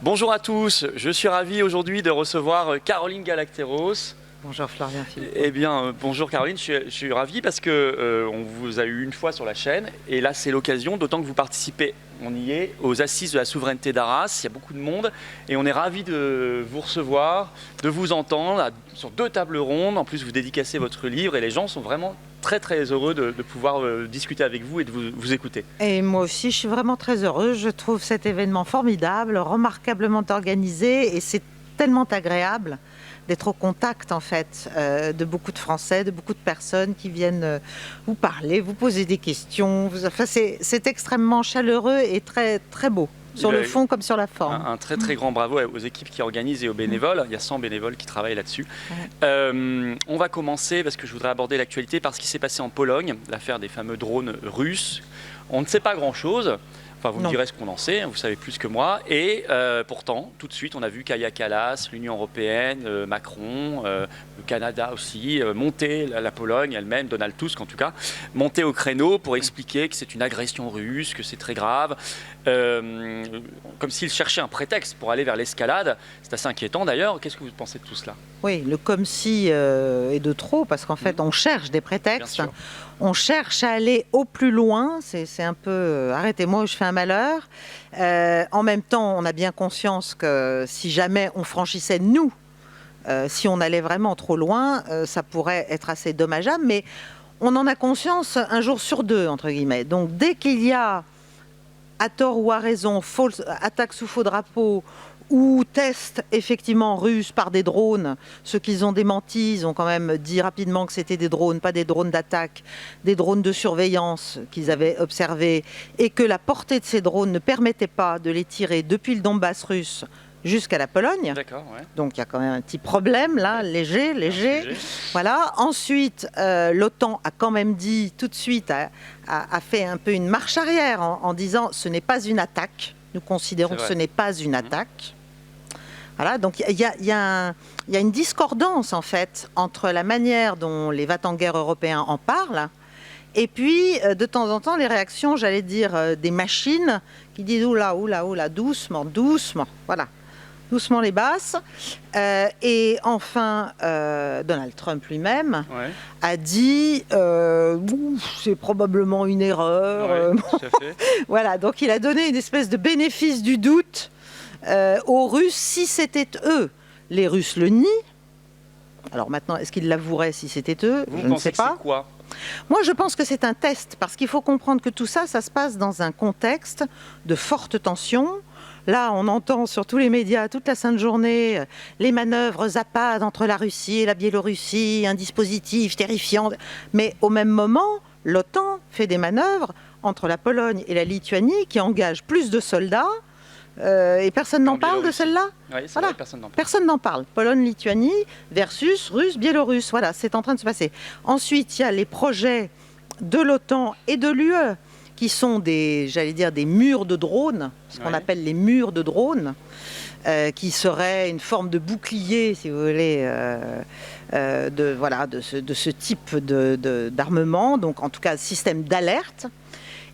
Bonjour à tous, je suis ravi aujourd'hui de recevoir Caroline Galacteros. Bonjour Florian Philippe. Eh bien, bonjour Caroline, je suis ravi parce que on vous a eu une fois sur la chaîne et là c'est l'occasion, d'autant que vous participez, on y est, aux Assises de la souveraineté d'Arras, il y a beaucoup de monde et on est ravi de vous recevoir, de vous entendre sur 2 tables rondes, en plus vous dédicacez votre livre et les gens sont vraiment très heureux de pouvoir discuter avec vous et de vous écouter. Et moi aussi je suis vraiment très heureuse, je trouve cet événement formidable, remarquablement organisé et c'est tellement agréable d'être au contact en fait de beaucoup de Français, de beaucoup de personnes qui viennent vous parler, vous poser des questions. Enfin, c'est extrêmement chaleureux et très beau, sur le fond comme sur la forme. Un très grand bravo aux équipes qui organisent et aux bénévoles. Il y a 100 bénévoles qui travaillent là-dessus. On va commencer parce que je voudrais aborder l'actualité par ce qui s'est passé en Pologne, l'affaire des fameux drones russes. On ne sait pas grand-chose. Enfin, vous me direz ce qu'on en sait, vous savez plus que moi. Et pourtant, tout de suite, on a vu Kaja Kallas, l'Union européenne, Macron, le Canada aussi, monter la Pologne elle-même, Donald Tusk en tout cas, monter au créneau pour expliquer que c'est une agression russe, que c'est très grave, comme s'ils cherchaient un prétexte pour aller vers l'escalade. C'est assez inquiétant d'ailleurs. Qu'est-ce que vous pensez de tout cela ? Oui, le comme si est de trop, parce qu'en fait, on cherche des prétextes. On cherche à aller au plus loin, c'est un peu arrêtez-moi ou je fais un malheur. En même temps, on a bien conscience que si jamais on franchissait nous, si on allait vraiment trop loin, ça pourrait être assez dommageable, mais on en a conscience un jour sur 2, entre guillemets. Donc dès qu'il y a, à tort ou à raison, attaque sous faux drapeau, ou tests effectivement russes par des drones, ceux qu'ils ont démenti, ils ont quand même dit rapidement que c'était des drones, pas des drones d'attaque, des drones de surveillance qu'ils avaient observés, et que la portée de ces drones ne permettait pas de les tirer depuis le Donbass russe jusqu'à la Pologne. D'accord, ouais. Donc il y a quand même un petit problème là, léger. Voilà. Ensuite, l'OTAN a quand même dit tout de suite, a fait un peu une marche arrière en disant ce n'est pas une attaque. Nous considérons que ce n'est pas une attaque. Voilà, donc il y a une discordance en fait entre la manière dont les va-t-en-guerre européens en parlent et puis de temps en temps les réactions, j'allais dire, des machines qui disent oula, doucement, voilà, doucement les basses. Et enfin, Donald Trump lui-même a dit c'est probablement une erreur. Tout à fait. Voilà, donc il a donné une espèce de bénéfice du doute aux Russes si c'était eux. Les Russes le nient. Alors maintenant, est-ce qu'ils l'avoueraient si c'était eux ? Je ne sais pas. C'est quoi ? Moi, je pense que c'est un test, parce qu'il faut comprendre que tout ça, ça se passe dans un contexte de forte tension. Là, on entend sur tous les médias, toute la sainte journée, les manœuvres Zapad entre la Russie et la Biélorussie, un dispositif terrifiant. Mais au même moment, l'OTAN fait des manœuvres entre la Pologne et la Lituanie qui engagent plus de soldats. Et personne n'en parle de celle-là. Oui, c'est vrai, personne n'en parle. Personne n'en parle. Pologne-Lituanie versus Russe-Biélorusse. Voilà, c'est en train de se passer. Ensuite, il y a les projets de l'OTAN et de l'UE qui sont des murs de drones, ce qu'on appelle les murs de drones, qui seraient une forme de bouclier, si vous voulez, de ce type d'armement, donc en tout cas système d'alerte.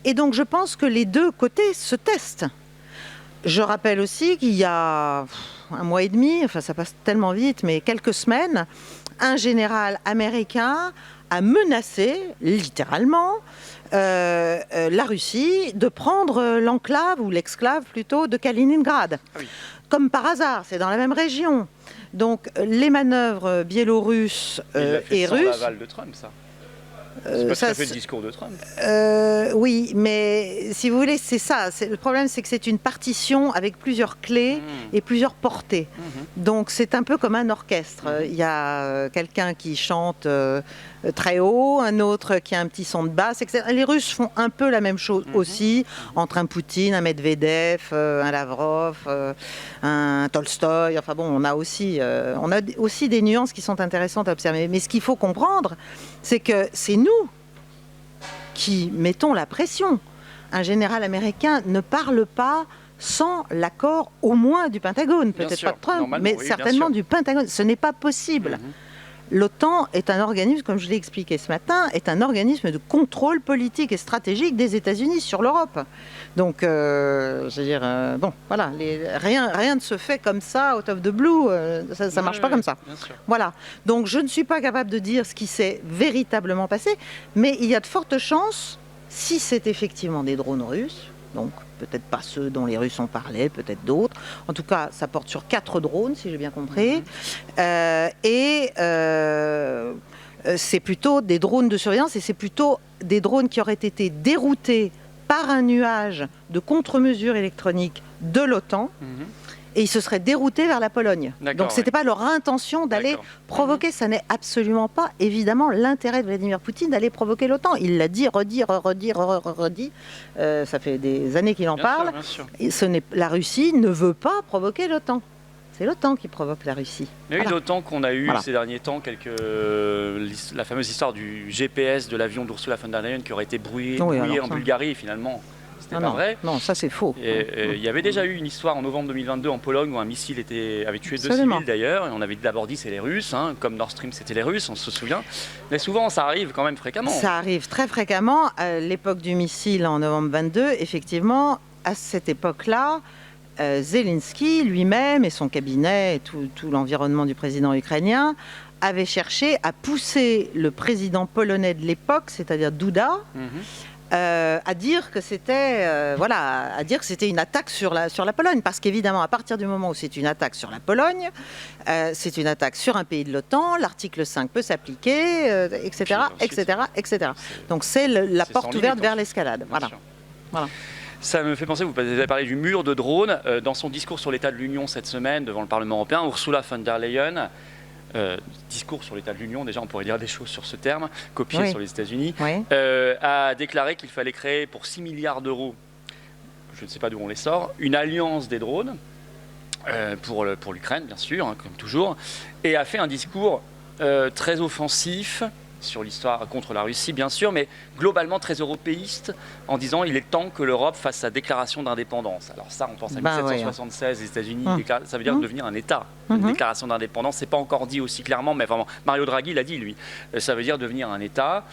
Et donc je pense que les deux côtés se testent. Je rappelle aussi qu'il y a 1 mois et demi, enfin ça passe tellement vite, mais quelques semaines, un général américain a menacé, littéralement, la Russie de prendre l'enclave, ou l'exclave plutôt, de Kaliningrad. Ah oui. Comme par hasard, c'est dans la même région. Donc les manœuvres biélorusses et russes... Il l'a fait sans l'aval de Trump, ça. C'est pas tout à fait le discours de Trump. Oui, mais si vous voulez, c'est ça. Le problème, c'est que c'est une partition avec plusieurs clés et plusieurs portées. Donc c'est un peu comme un orchestre. Il y a quelqu'un qui chante très haut, un autre qui a un petit son de basse, etc. Les Russes font un peu la même chose aussi, entre un Poutine, un Medvedev, un Lavrov, un Tolstoï. Enfin bon, on a aussi des nuances qui sont intéressantes à observer. Mais ce qu'il faut comprendre, c'est que c'est nous qui mettons la pression. Un général américain ne parle pas sans l'accord au moins du Pentagone, peut-être pas de Trump, mais certainement du Pentagone. Ce n'est pas possible. L'OTAN est un organisme, comme je l'ai expliqué ce matin, est un organisme de contrôle politique et stratégique des États-Unis sur l'Europe. Donc, je veux dire, bon, voilà, rien ne se fait comme ça, out of the blue, ça ne marche pas comme ça. Voilà. Donc, je ne suis pas capable de dire ce qui s'est véritablement passé, mais il y a de fortes chances, si c'est effectivement des drones russes, donc peut-être pas ceux dont les Russes ont parlé, peut-être d'autres. En tout cas, ça porte sur 4 drones, si j'ai bien compris. C'est plutôt des drones de surveillance et c'est plutôt des drones qui auraient été déroutés par un nuage de contre-mesures électroniques de l'OTAN. Et ils se seraient déroutés vers la Pologne. Donc ce n'était pas leur intention d'aller provoquer. Ça n'est absolument pas, évidemment, l'intérêt de Vladimir Poutine d'aller provoquer l'OTAN. Il l'a dit, redit. Ça fait des années qu'il en parle. Et la Russie ne veut pas provoquer l'OTAN. C'est l'OTAN qui provoque la Russie. Mais oui, l'OTAN qu'on a eu ces derniers temps, la fameuse histoire du GPS de l'avion d'Ursula von der Leyen qui aurait été brouillé en Bulgarie, finalement. C'était pas vrai. Non, ça c'est faux. Il y avait déjà eu une histoire en novembre 2022 en Pologne où un missile avait tué 2 civils d'ailleurs. Et on avait d'abord dit c'est les Russes, comme Nord Stream c'était les Russes, on se souvient. Mais souvent ça arrive quand même fréquemment. Ça arrive très fréquemment. À l'époque du missile en novembre 22, effectivement, à cette époque-là, Zelensky lui-même et son cabinet et tout l'environnement du président ukrainien avaient cherché à pousser le président polonais de l'époque, c'est-à-dire Duda, à dire que c'était une attaque sur la Pologne, parce qu'évidemment à partir du moment où c'est une attaque sur la Pologne, c'est une attaque sur un pays de l'OTAN, l'article 5 peut s'appliquer, etc. Donc c'est la porte ouverte vers l'escalade. Voilà. Ça me fait penser, vous avez parlé du mur de drones. Dans son discours sur l'état de l'Union cette semaine devant le Parlement européen, Ursula von der Leyen, discours sur l'état de l'Union, déjà on pourrait dire des choses sur ce terme, copié sur les États-Unis, a déclaré qu'il fallait créer pour 6 milliards d'euros, je ne sais pas d'où on les sort, une alliance des drones, pour l'Ukraine bien sûr, comme toujours, et a fait un discours très offensif sur l'histoire contre la Russie bien sûr, mais globalement très européiste, en disant il est temps que l'Europe fasse sa déclaration d'indépendance. Alors ça, on pense à 1776, les États-Unis, ça veut dire devenir un État. Une déclaration d'indépendance, c'est pas encore dit aussi clairement, mais vraiment, Mario Draghi l'a dit lui. Ça veut dire devenir un État.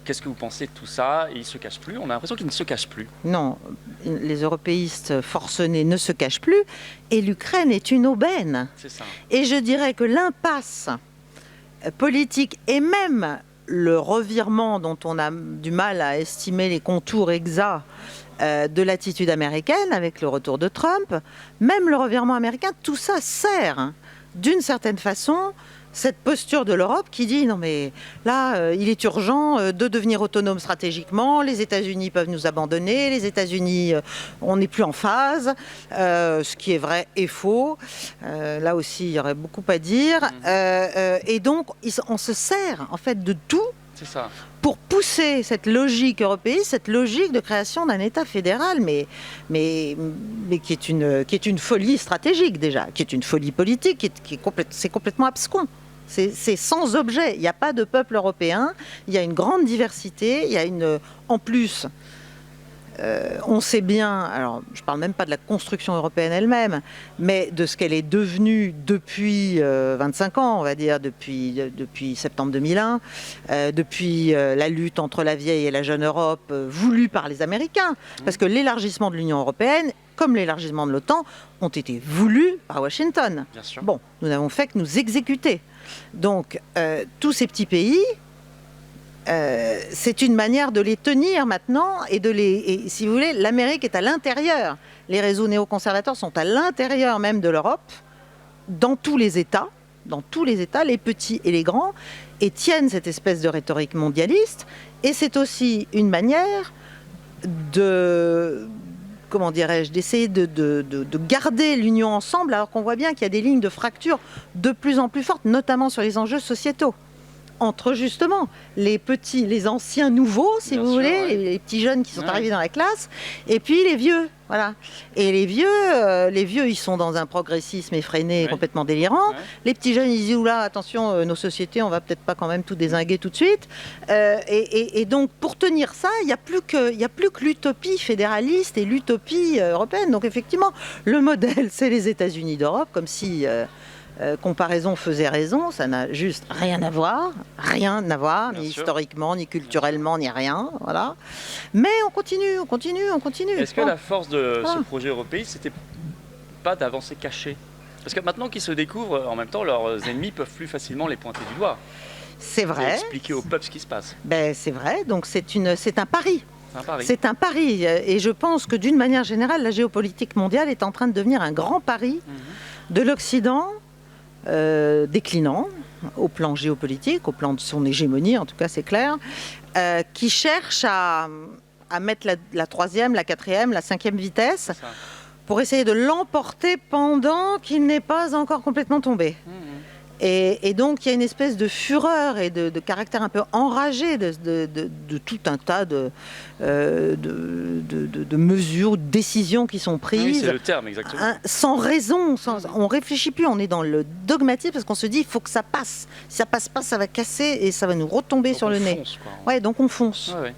Qu'est-ce que vous pensez de tout ça? Il ne se cache plus. On a l'impression qu'il ne se cache plus. Non, les européistes forcenés ne se cachent plus, et l'Ukraine est une aubaine. C'est ça. Et je dirais que l'impasse politique et même le revirement dont on a du mal à estimer les contours exacts de l'attitude américaine avec le retour de Trump, même le revirement américain, tout ça sert d'une certaine façon cette posture de l'Europe qui dit non mais là il est urgent de devenir autonome stratégiquement, les États-Unis peuvent nous abandonner, les États-Unis on n'est plus en phase, ce qui est vrai et faux, là aussi il y aurait beaucoup à dire, et donc on se sert en fait de tout pour pousser cette logique européenne, cette logique de création d'un État fédéral, mais qui est une folie stratégique déjà, qui est une folie politique, c'est complètement abscon. C'est sans objet. Il n'y a pas de peuple européen. Il y a une grande diversité. Il y a en plus, on sait bien. Alors, je ne parle même pas de la construction européenne elle-même, mais de ce qu'elle est devenue depuis 25 ans, on va dire, depuis septembre 2001, depuis la lutte entre la vieille et la jeune Europe voulue par les Américains, parce que l'élargissement de l'Union européenne, comme l'élargissement de l'OTAN, ont été voulus par Washington. Bon, nous n'avons fait que nous exécuter. Donc, tous ces petits pays, c'est une manière de les tenir maintenant et si vous voulez, l'Amérique est à l'intérieur. Les réseaux néoconservateurs sont à l'intérieur même de l'Europe, dans tous les États, les petits et les grands, et tiennent cette espèce de rhétorique mondialiste. Et c'est aussi une manière d'essayer de garder l'Union ensemble, alors qu'on voit bien qu'il y a des lignes de fracture de plus en plus fortes, notamment sur les enjeux sociétaux, entre justement les anciens nouveaux, si vous voulez, les petits jeunes qui sont arrivés dans la classe, et puis les vieux. Voilà. Et les vieux, ils sont dans un progressisme effréné, complètement délirant. Les petits jeunes, ils disent oula, attention, nos sociétés, on va peut-être pas quand même tout dézinguer tout de suite. Et donc, pour tenir ça, il n'y a plus que l'utopie fédéraliste et l'utopie européenne. Donc, effectivement, le modèle, c'est les États-Unis d'Europe, comme si comparaison faisait raison, ça n'a juste rien à voir, ni historiquement, ni culturellement, ni rien, voilà. Mais on continue. Est-ce que la force de ce projet européen, c'était pas d'avancer caché? Parce que maintenant qu'ils se découvrent, en même temps, leurs ennemis peuvent plus facilement les pointer du doigt. C'est vrai. Et expliquer au peuple ce qui se passe. C'est vrai, donc c'est un pari. C'est un pari. Et je pense que d'une manière générale, la géopolitique mondiale est en train de devenir un grand pari de l'Occident, déclinant au plan géopolitique, au plan de son hégémonie, en tout cas c'est clair, qui cherche à mettre la troisième, la quatrième, la cinquième vitesse pour essayer de l'emporter pendant qu'il n'est pas encore complètement tombé. Et donc il y a une espèce de fureur et de caractère un peu enragé de tout un tas de mesures, de décisions qui sont prises. Oui, c'est le terme, exactement. Sans raison, on ne réfléchit plus, on est dans le dogmatisme parce qu'on se dit il faut que ça passe. Si ça passe pas, ça va casser et ça va nous retomber donc sur le nez. Ouais, donc on fonce. Ouais.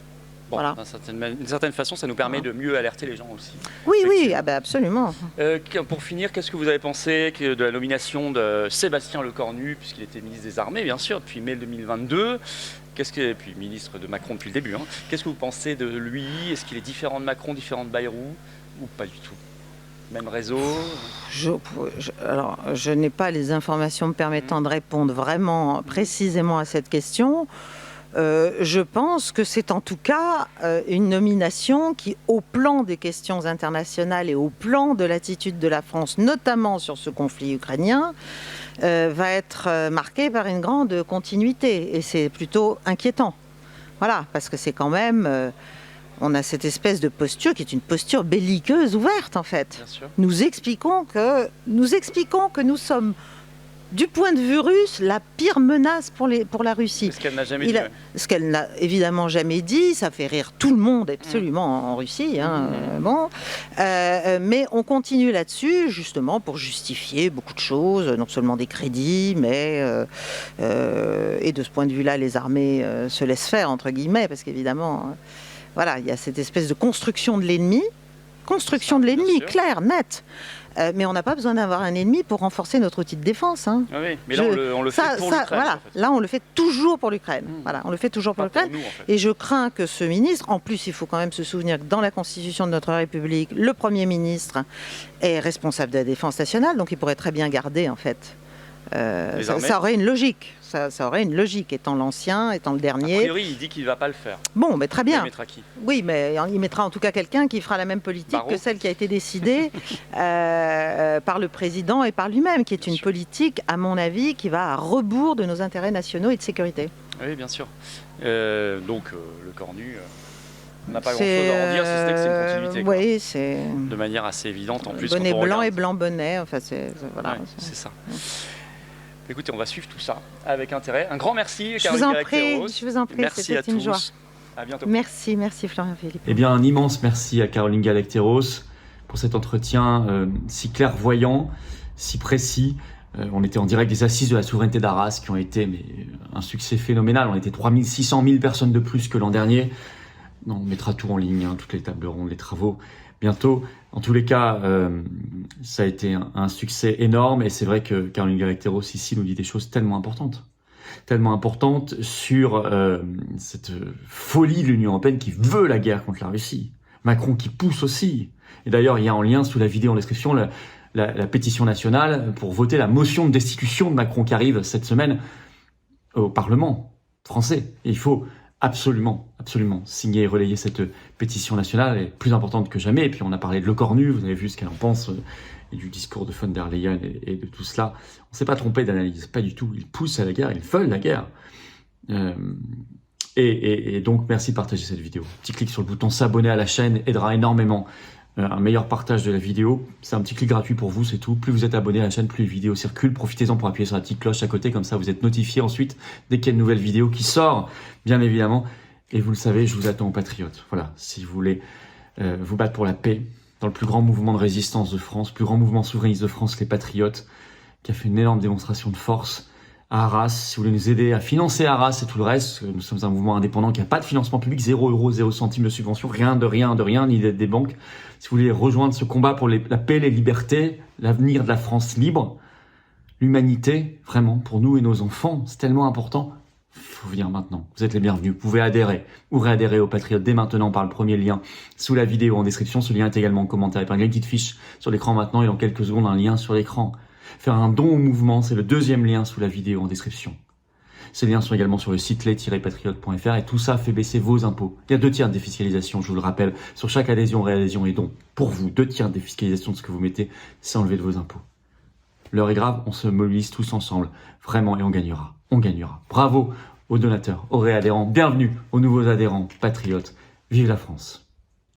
Bon, voilà. D'une certaine façon, ça nous permet de mieux alerter les gens aussi. Oui, absolument. Pour finir, qu'est-ce que vous avez pensé de la nomination de Sébastien Lecornu, puisqu'il était ministre des Armées, bien sûr, depuis mai 2022, et puis ministre de Macron depuis le début. Qu'est-ce que vous pensez de lui? Est-ce qu'il est différent de Macron, différent de Bayrou, ou pas du tout? Même réseau? Alors, je n'ai pas les informations me permettant de répondre vraiment précisément à cette question. Je pense que c'est en tout cas une nomination qui, au plan des questions internationales et au plan de l'attitude de la France, notamment sur ce conflit ukrainien, va être marquée par une grande continuité. Et c'est plutôt inquiétant. Voilà, parce que c'est quand même... on a cette espèce de posture qui est une posture belliqueuse ouverte, en fait. Nous expliquons que nous sommes... du point de vue russe, la pire menace pour la Russie. Ce qu'elle n'a jamais dit. Ce qu'elle n'a évidemment jamais dit, ça fait rire tout le monde absolument en Russie. Mais on continue là-dessus, justement, pour justifier beaucoup de choses, non seulement des crédits, mais... et de ce point de vue-là, les armées se laissent faire, entre guillemets, parce qu'évidemment, voilà, il y a cette espèce de construction de l'ennemi, claire, nette. Mais on n'a pas besoin d'avoir un ennemi pour renforcer notre outil de défense. Oui, mais là, on le fait pour l'Ukraine. Voilà, en fait. Là, on le fait toujours pour l'Ukraine. Voilà, on le fait toujours pour l'Ukraine. En fait. Et je crains que ce ministre, en plus, il faut quand même se souvenir que dans la Constitution de notre République, le Premier ministre est responsable de la défense nationale, donc il pourrait très bien garder, en fait. Ça aurait une logique. Ça aurait une logique, étant l'ancien, étant le dernier. A priori, il dit qu'il ne va pas le faire. Bon, mais très bien. Il mettra qui? Oui, mais il mettra en tout cas quelqu'un qui fera la même politique que celle qui a été décidée par le président et par lui-même, qui est une politique, à mon avis, qui va à rebours de nos intérêts nationaux et de sécurité. Oui, bien sûr. Donc, Lecornu... on n'a pas grand-chose à en dire, si ce n'est que c'est une continuité. Oui, c'est... De manière assez évidente, en plus. Bonnet blanc et blanc bonnet, enfin, voilà. Ouais, c'est ça. Écoutez, on va suivre tout ça avec intérêt. Un grand merci, Je vous en prie, merci à tous. Une joie. À bientôt. Merci Florian Philippe. Eh bien, un immense merci à Caroline Galacteros pour cet entretien si clairvoyant, si précis. On était en direct des Assises de la souveraineté d'Arras qui ont été un succès phénoménal. On était 600 000 personnes de plus que l'an dernier. Non, on mettra tout en ligne, toutes les tables rondes, les travaux, bientôt. En tous les cas, ça a été un succès énorme et c'est vrai que Caroline Galacteros ici nous dit des choses tellement importantes sur cette folie de l'Union européenne qui veut la guerre contre la Russie. Macron qui pousse aussi. Et d'ailleurs, il y a en lien sous la vidéo en description la pétition nationale pour voter la motion de destitution de Macron qui arrive cette semaine au Parlement français. Et il faut absolument signer et relayer cette pétition nationale, est plus importante que jamais. Et puis on a parlé de Lecornu, vous avez vu ce qu'elle en pense, et du discours de von der Leyen et de tout cela. On ne s'est pas trompé d'analyse, pas du tout. Ils poussent à la guerre, ils veulent la guerre. Et donc merci de partager cette vidéo. Petit clic sur le bouton s'abonner à la chaîne aidera énormément. Un meilleur partage de la vidéo, c'est un petit clic gratuit pour vous, c'est tout. Plus vous êtes abonné à la chaîne, plus les vidéos circulent. Profitez-en pour appuyer sur la petite cloche à côté, comme ça vous êtes notifié ensuite dès qu'il y a une nouvelle vidéo qui sort, bien évidemment. Et vous le savez, je vous attends aux patriotes. Voilà, si vous voulez vous battre pour la paix, dans le plus grand mouvement de résistance de France, plus grand mouvement souverainiste de France, les Patriotes, qui a fait une énorme démonstration de force à Arras. Si vous voulez nous aider à financer Arras et tout le reste, nous sommes un mouvement indépendant qui n'a pas de financement public, 0 €, 0 centimes de subvention, rien, ni d'aide des banques. Si vous voulez rejoindre ce combat pour la paix, les libertés, l'avenir de la France libre, l'humanité, vraiment, pour nous et nos enfants, c'est tellement important. Faut venir maintenant. Vous êtes les bienvenus. Vous pouvez adhérer ou réadhérer aux Patriotes dès maintenant par le premier lien sous la vidéo en description. Ce lien est également en commentaire épinglé. Une petite fiche sur l'écran maintenant et dans quelques secondes, un lien sur l'écran. Faire un don au mouvement, c'est le deuxième lien sous la vidéo en description. Ces liens sont également sur le site les-patriotes.fr et tout ça fait baisser vos impôts. Il y a 2 tiers de défiscalisation, je vous le rappelle, sur chaque adhésion, réadhésion et don. Pour vous, 2 tiers de défiscalisation de ce que vous mettez, c'est enlevé de vos impôts. L'heure est grave, on se mobilise tous ensemble, vraiment, et on gagnera. On gagnera. Bravo aux donateurs, aux réadhérents, bienvenue aux nouveaux adhérents, patriotes. Vive la France!